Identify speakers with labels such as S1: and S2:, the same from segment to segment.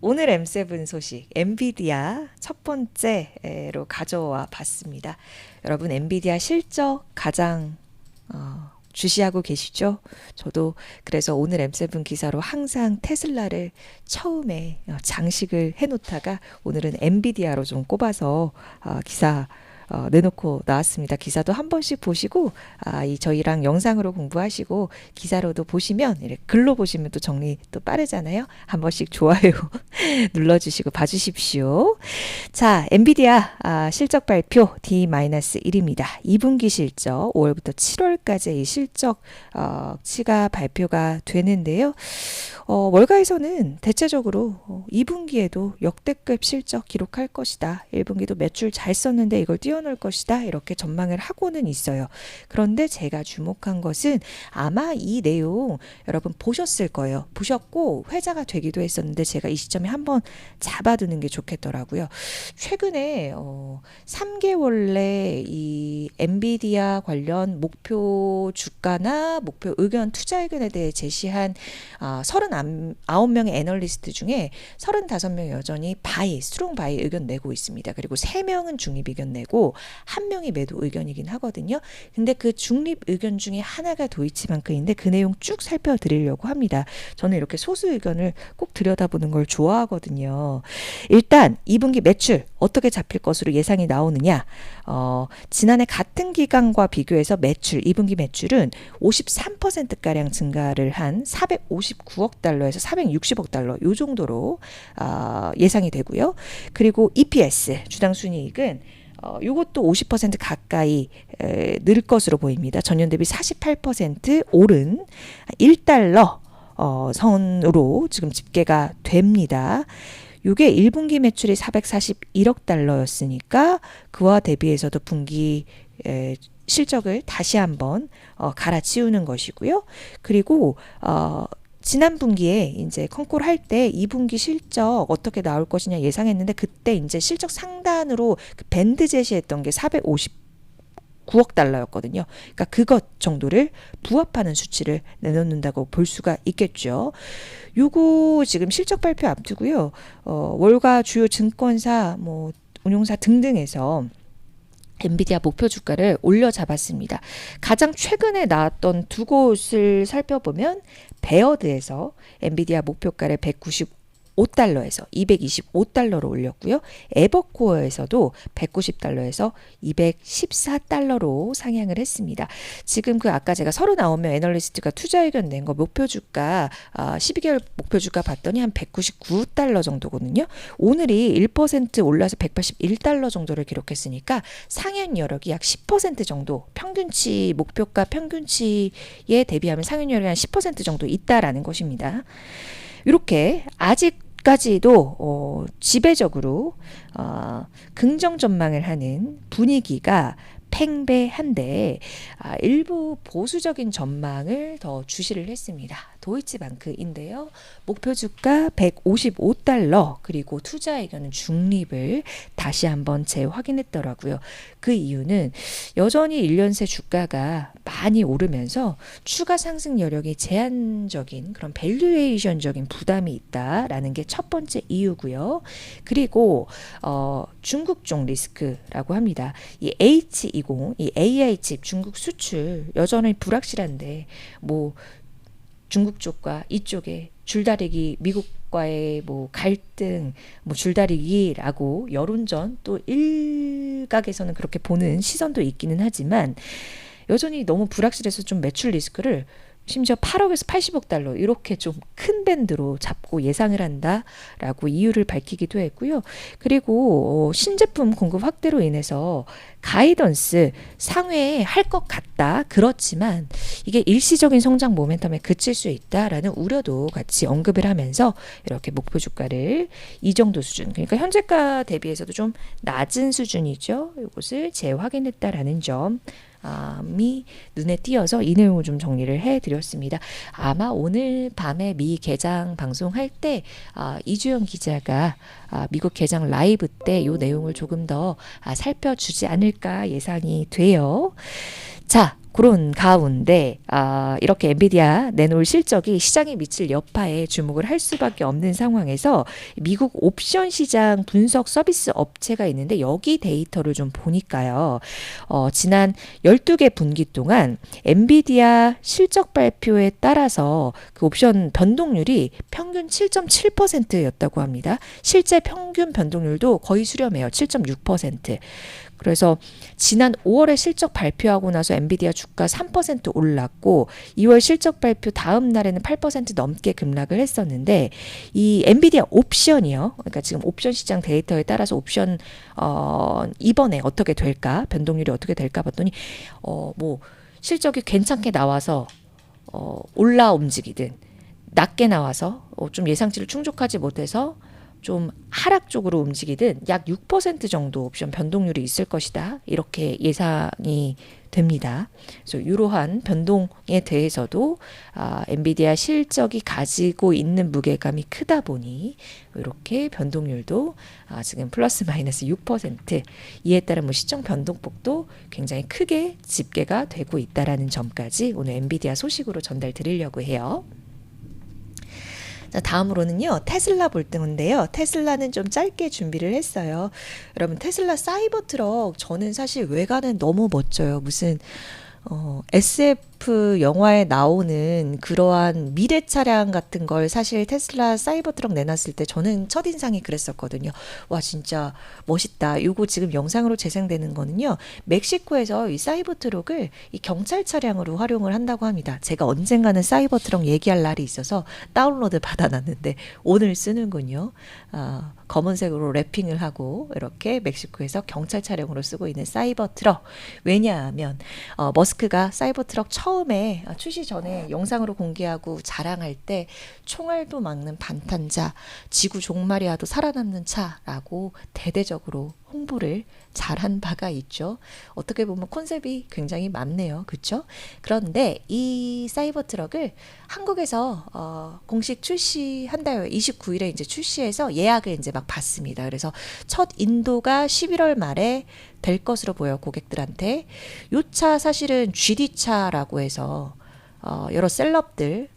S1: 오늘 M7 소식, 엔비디아 첫 번째로 가져와 봤습니다. 여러분, 엔비디아 실적 가장 주시하고 계시죠? 저도 그래서 오늘 M7 기사로 항상 테슬라를 처음에 장식을 해놓다가 오늘은 엔비디아로 좀 꼽아서 기사 내놓고 나왔습니다. 기사도 한 번씩 보시고 이 저희랑 영상으로 공부하시고 기사로도 보시면 이렇게 글로 보시면 또 정리 또 빠르잖아요. 한 번씩 좋아요 눌러주시고 봐주십시오. 자, 엔비디아 실적 발표 D-1입니다. 2분기 실적 5월부터 7월까지 이 실적 치가 발표가 되는데요. 월가에서는 대체적으로 2분기에도 역대급 실적 기록할 것이다. 1분기도 매출 잘 썼는데 이걸 뛰어넘을 것이다. 이렇게 전망을 하고는 있어요. 그런데 제가 주목한 것은 아마 이 내용 여러분 보셨을 거예요. 보셨고 회자가 되기도 했었는데 제가 이 시점에 한번 잡아두는 게 좋겠더라고요. 최근에 3개월 내 이 엔비디아 관련 목표 주가나 목표 의견 투자 의견에 대해 제시한 39명의 애널리스트 중에 35명이 여전히 스트롱 바이 의견 내고 있습니다. 그리고 3명은 중립 의견 내고 1명이 매도 의견이긴 하거든요. 근데 그 중립 의견 중에 하나가 도이치방크인데 그 내용 쭉 살펴드리려고 합니다. 저는 이렇게 소수 의견을 꼭 들여다보는 걸 좋아하거든요. 일단 2분기 매출 어떻게 잡힐 것으로 예상이 나오느냐. 지난해 같은 기간과 비교해서 매출 2분기 매출은 53%가량 증가를 한 459억 달러에서 460억 달러 요 정도로 예상이 되고요. 그리고 EPS 주당 순이익은 이것도 50% 가까이 늘 것으로 보입니다. 전년 대비 48% 오른 1달러 선으로 지금 집계가 됩니다. 이게 1분기 매출이 441억 달러였으니까 그와 대비해서도 분기 실적을 다시 한번 갈아치우는 것이고요. 그리고 지난 분기에 이제 컨콜 할 때 2분기 실적 어떻게 나올 것이냐 예상했는데 그때 이제 실적 상단으로 그 밴드 제시했던 게 459억 달러였거든요. 그러니까 그것 정도를 부합하는 수치를 내놓는다고 볼 수가 있겠죠. 요거 지금 실적 발표 앞두고요. 월가 주요 증권사 운용사 등등에서 엔비디아 목표 주가를 올려 잡았습니다. 가장 최근에 나왔던 두 곳을 살펴보면 베어드에서 엔비디아 목표가를 195달러에서 225달러로 올렸고요. 에버코어에서도 190달러에서 214달러로 상향을 했습니다. 지금 그 아까 제가 39명 애널리스트가 투자 의견 낸 거 목표 주가 12개월 목표 주가 봤더니 한 199달러 정도거든요. 오늘이 1% 올라서 181달러 정도를 기록했으니까 상향 여력이 약 10% 정도 평균치 목표가 평균치에 대비하면 상향 여력이 한 10% 정도 있다라는 것입니다. 이렇게 아직까지도 지배적으로 긍정 전망을 하는 분위기가 팽배한데 일부 보수적인 전망을 더 주시를 했습니다. 도이치방크인데요. 목표 주가 155달러 그리고 투자 의견은 중립을 다시 한번 재확인했더라고요. 그 이유는 여전히 1년 새 주가가 많이 오르면서 추가 상승 여력이 제한적인 그런 밸류에이션적인 부담이 있다라는 게 첫 번째 이유고요. 그리고 중국 쪽 리스크라고 합니다. 이 H20, 이 AI 칩 중국 수출 여전히 불확실한데 중국 쪽과 이쪽에 줄다리기 미국과의 갈등 줄다리기라고 여론전 또 일각에서는 그렇게 보는 시선도 있기는 하지만 여전히 너무 불확실해서 좀 매출 리스크를 심지어 8억에서 80억 달러 이렇게 좀 큰 밴드로 잡고 예상을 한다라고 이유를 밝히기도 했고요. 그리고 신제품 공급 확대로 인해서 가이던스 상회할 것 같다. 그렇지만 이게 일시적인 성장 모멘텀에 그칠 수 있다라는 우려도 같이 언급을 하면서 이렇게 목표 주가를 이 정도 수준 그러니까 현재가 대비해서도 좀 낮은 수준이죠. 이것을 재확인했다라는 점 이 눈에 띄어서 이 내용을 좀 정리를 해드렸습니다. 아마 오늘 밤에 미 개장 방송할 때 이주영 기자가 미국 개장 라이브 때 이 내용을 조금 더 살펴주지 않을까 예상이 돼요. 자, 그런 가운데 이렇게 엔비디아 내놓을 실적이 시장에 미칠 여파에 주목을 할 수밖에 없는 상황에서 미국 옵션 시장 분석 서비스 업체가 있는데 여기 데이터를 좀 보니까요. 지난 12개 분기 동안 엔비디아 실적 발표에 따라서 그 옵션 변동률이 평균 7.7%였다고 합니다. 실제 평균 변동률도 거의 수렴해요. 7.6%. 그래서 지난 5월에 실적 발표하고 나서 엔비디아 주가 3% 올랐고 2월 실적 발표 다음 날에는 8% 넘게 급락을 했었는데 이 엔비디아 옵션이요. 그러니까 지금 옵션 시장 데이터에 따라서 옵션 이번에 어떻게 될까? 변동률이 어떻게 될까 봤더니 뭐 실적이 괜찮게 나와서 올라 움직이든 낮게 나와서 좀 예상치를 충족하지 못해서 좀 하락 쪽으로 움직이든 약 6% 정도 옵션 변동률이 있을 것이다. 이렇게 예상이 됩니다. 그래서 이러한 변동에 대해서도 엔비디아 실적이 가지고 있는 무게감이 크다 보니 이렇게 변동률도 지금 플러스 마이너스 6% 이에 따른 뭐 시총 변동폭도 굉장히 크게 집계가 되고 있다라는 점까지 오늘 엔비디아 소식으로 전달 드리려고 해요. 자, 다음으로는요. 테슬라 볼 건데요. 테슬라는 좀 짧게 준비를 했어요. 여러분 테슬라 사이버 트럭 저는 사실 외관은 너무 멋져요. 무슨 SF 영화에 나오는 그러한 미래 차량 같은 걸 사실 테슬라 사이버 트럭 내놨을 때 저는 첫인상이 그랬었거든요. 와 진짜 멋있다. 이거 지금 영상으로 재생되는 거는요. 멕시코에서 이 사이버 트럭을 이 경찰 차량으로 활용을 한다고 합니다. 제가 언젠가는 사이버 트럭 얘기할 날이 있어서 다운로드 받아놨는데 오늘 쓰는군요. 검은색으로 랩핑을 하고 이렇게 멕시코에서 경찰 차량으로 쓰고 있는 사이버 트럭. 왜냐하면 머스크가 사이버 트럭 처음에 출시 전에 영상으로 공개하고 자랑할 때 총알도 막는 반탄자, 지구 종말이라도 살아남는 차라고 대대적으로 홍보를 잘한 바가 있죠. 어떻게 보면 컨셉이 굉장히 맞네요. 그렇죠? 그런데 이 사이버 트럭을 한국에서 공식 출시한다요. 29일에 이제 출시해서 예약을 이제 막 받습니다. 그래서 첫 인도가 11월 말에 될 것으로 보여요. 고객들한테. 요 차 사실은 GD차라고 해서 여러 셀럽들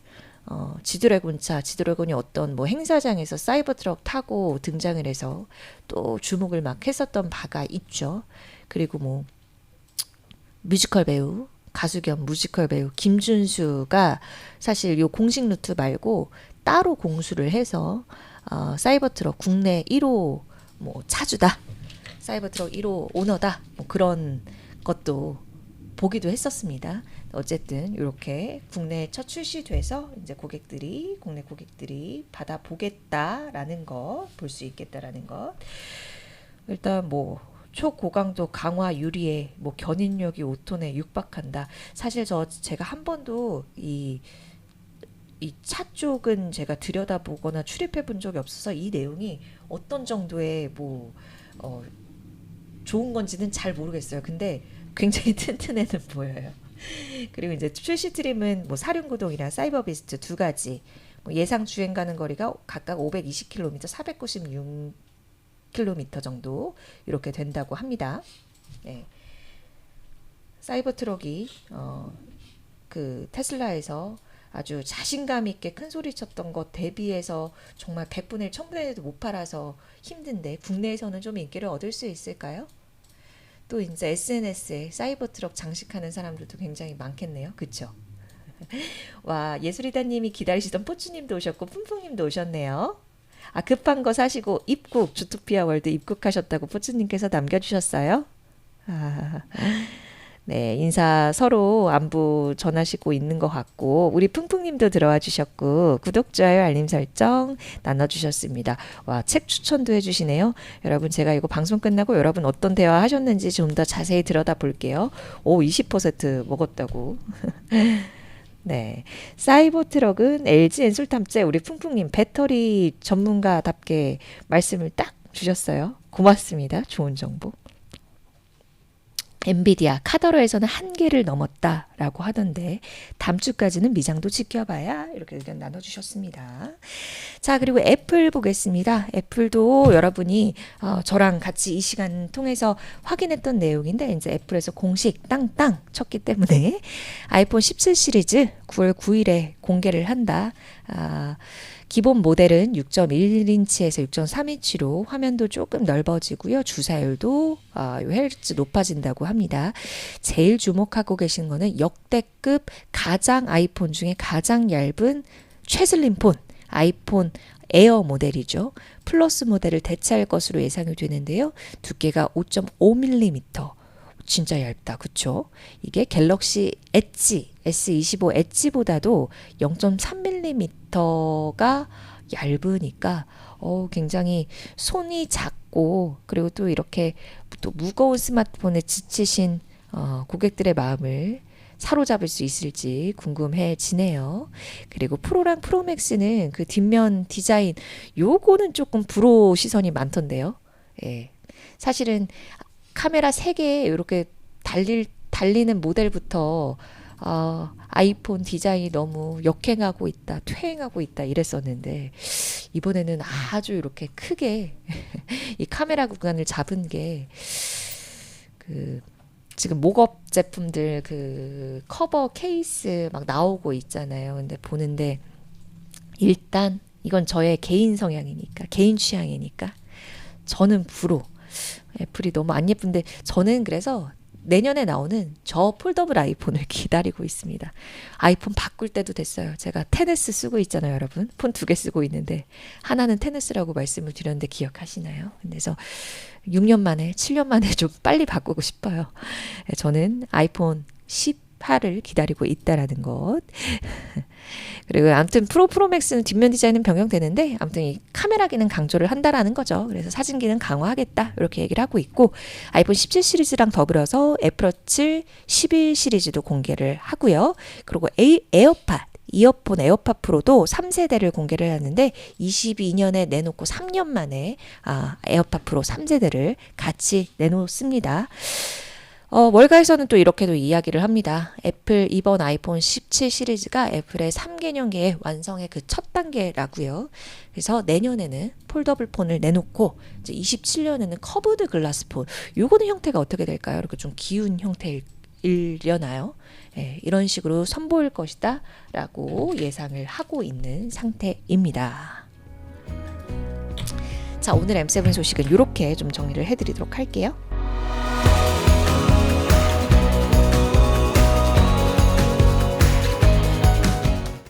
S1: 지드래곤이 어떤 뭐 행사장에서 사이버 트럭 타고 등장을 해서 또 주목을 막 했었던 바가 있죠. 그리고 뭐 뮤지컬 배우, 가수 겸 뮤지컬 배우 김준수가 사실 요 공식 루트 말고 따로 공수를 해서 사이버 트럭 국내 1호 뭐 차주다. 사이버 트럭 1호 오너다. 뭐 그런 것도 보기도 했었습니다. 어쨌든 이렇게 국내에 첫 출시돼서 이제 국내 고객들이 받아보겠다라는 거, 볼 수 있겠다라는 것. 일단 뭐 초고강도 강화 유리에 뭐 견인력이 5톤에 육박한다. 사실 제가 한 번도 이 차 쪽은 제가 들여다보거나 출입해 본 적이 없어서 이 내용이 어떤 정도의 뭐 좋은 건지는 잘 모르겠어요. 근데 굉장히 튼튼해는 보여요. 그리고 이제 출시 트림은 뭐 사륜구동이랑 사이버 비스트 두 가지. 뭐 예상 주행 가는 거리가 각각 520km, 496km 정도 이렇게 된다고 합니다. 네. 사이버 트럭이 그 테슬라에서 아주 자신감 있게 큰 소리 쳤던 것 대비해서 정말 100분의 1, 1000분의 1도 못 팔아서 힘든데 국내에서는 좀 인기를 얻을 수 있을까요? 또 이제 SNS에 사이버 트럭 장식하는 사람들도 굉장히 많겠네요. 그쵸? 와, 예술이다님이 기다리시던 포츠님도 오셨고 푼푼님도 오셨네요. 급한 거 사시고 입국 주토피아 월드 입국하셨다고 포츠님께서 남겨주셨어요. 네, 인사 서로 안부 전하시고 있는 것 같고 우리 풍풍님도 들어와 주셨고 구독, 좋아요, 알림 설정 나눠주셨습니다. 와, 책 추천도 해주시네요. 여러분 제가 이거 방송 끝나고 여러분 어떤 대화 하셨는지 좀 더 자세히 들여다 볼게요. 오, 20% 먹었다고. 네, 사이버 트럭은 LG 엔솔탐제 우리 풍풍님 배터리 전문가답게 말씀을 딱 주셨어요. 고맙습니다. 좋은 정보. 엔비디아 카더러에서는 한계를 넘었다라고 하던데 다음 주까지는 미장도 지켜봐야 이렇게 의견 나눠주셨습니다. 자, 그리고 애플 보겠습니다. 애플도 여러분이 저랑 같이 이 시간 통해서 확인했던 내용인데 이제 애플에서 공식 땅땅 쳤기 때문에 아이폰 17 시리즈 9월 9일에 공개를 한다. 기본 모델은 6.1인치에서 6.3인치로 화면도 조금 넓어지고요. 주사율도 헤르츠 높아진다고 합니다. 제일 주목하고 계신 거는 역대급 가장 아이폰 중에 가장 얇은 최슬림 폰, 아이폰 에어 모델이죠. 플러스 모델을 대체할 것으로 예상이 되는데요. 두께가 5.5mm. 진짜 얇다. 그쵸? 이게 갤럭시 엣지 S25 엣지보다도 0.3mm가 얇으니까 굉장히 손이 작고 그리고 또 이렇게 또 무거운 스마트폰에 지치신 고객들의 마음을 사로잡을 수 있을지 궁금해지네요. 그리고 프로랑 프로맥스는 그 뒷면 디자인 요거는 조금 불호 시선이 많던데요. 예. 사실은 카메라 3개 이렇게 달리는 모델부터 아이폰 디자인이 너무 역행하고 있다, 퇴행하고 있다 이랬었는데 이번에는 아주 이렇게 크게 이 카메라 구간을 잡은 게 지금 목업 제품들 그 커버 케이스 막 나오고 있잖아요. 근데 보는데 일단 이건 저의 개인 성향이니까, 개인 취향이니까 저는 불호. 애플이 너무 안 예쁜데 저는 그래서 내년에 나오는 저 폴더블 아이폰을 기다리고 있습니다. 아이폰 바꿀 때도 됐어요. 제가 테네스 쓰고 있잖아요, 여러분. 폰 2개 쓰고 있는데 하나는 테네스라고 말씀을 드렸는데 기억하시나요? 그래서 6년 만에, 7년 만에 좀 빨리 바꾸고 싶어요. 저는 아이폰 10화를 기다리고 있다라는 것. 그리고 아무튼 프로맥스는 뒷면 디자인은 변경되는데 아무튼 이 카메라 기능 강조를 한다라는 거죠. 그래서 사진 기능 강화하겠다 이렇게 얘기를 하고 있고 아이폰 17 시리즈랑 더불어서 애플워치 11 시리즈도 공개를 하고요. 그리고 에어팟 이어폰 에어팟 프로도 3세대를 공개를 하는데 22년에 내놓고 3년 만에 에어팟 프로 3세대를 같이 내놓습니다. 월가에서는 또 이렇게도 이야기를 합니다. 애플 이번 아이폰 17 시리즈가 애플의 3개년계의 완성의 그 첫 단계라고요. 그래서 내년에는 폴더블 폰을 내놓고 이제 27년에는 커브드 글라스 폰. 요거는 형태가 어떻게 될까요? 이렇게 좀 기운 형태이려나요? 예, 이런 식으로 선보일 것이다 라고 예상을 하고 있는 상태입니다. 자, 오늘 M7 소식은 이렇게 좀 정리를 해드리도록 할게요.